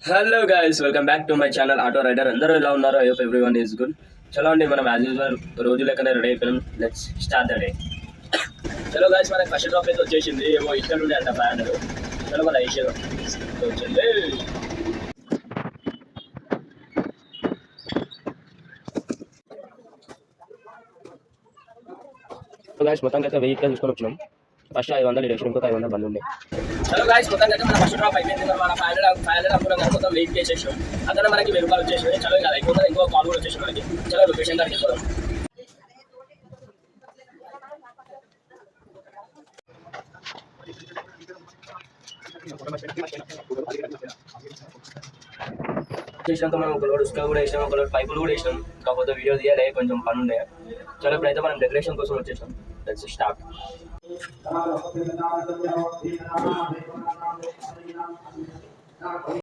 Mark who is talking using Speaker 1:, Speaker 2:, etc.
Speaker 1: Hello guys, welcome back to my channel auto rider. అందరూ ఎలా ఉన్నారు? I hope everyone is good. చలో అండి, మనం యాజ్ యూజువల్ రోజు లెక్కనే రెడీ అయిపోయాం. Let's start the day. చలో గైస్, మనకి ఫస్ట్ డ్రాప్ అయితే వచ్చేసింది. ఏమో ఇక్కడ నుండి అంట ఫ్యాన్. చలో మన ఏషియా వచ్చింది. గైస్ మొత్తానికి అయితే వెహికల్ తీసుకొని వచ్చినాం. ఫస్ట్ 500 ఇడేషన్, ఇంకొక 500 బండి ఉండే. చలో గైస్, మొత్తానికి అయితే మన ఫస్ట్ డ్రాప్ అయిపోయింది. మన 500 అనుకున్నాం కానీ మొత్తం వెయిట్ చేసేసాం. అక్కడ మనకి 1000 రూపాయలు వచ్చేసింది. చలో ఇంకా అయిపోతుంది, ఇంకో కాల్ కూడా వచ్చేసి మనకి. చలో లొకేషన్ దానికి వెళ్ళిపోదాం. చేసినాక మనం ఒక లోడ్ ఉస్కా కూడా వేసినాం, ఒక లోడ్ పైపులు కూడా వేసినాం. కాకపోతే వీడియో తీయాలి, కొంచెం పని ఉండే. చలో ఇప్పుడైతే మనం డెకరేషన్ కోసం వచ్చేసాం. Let's start.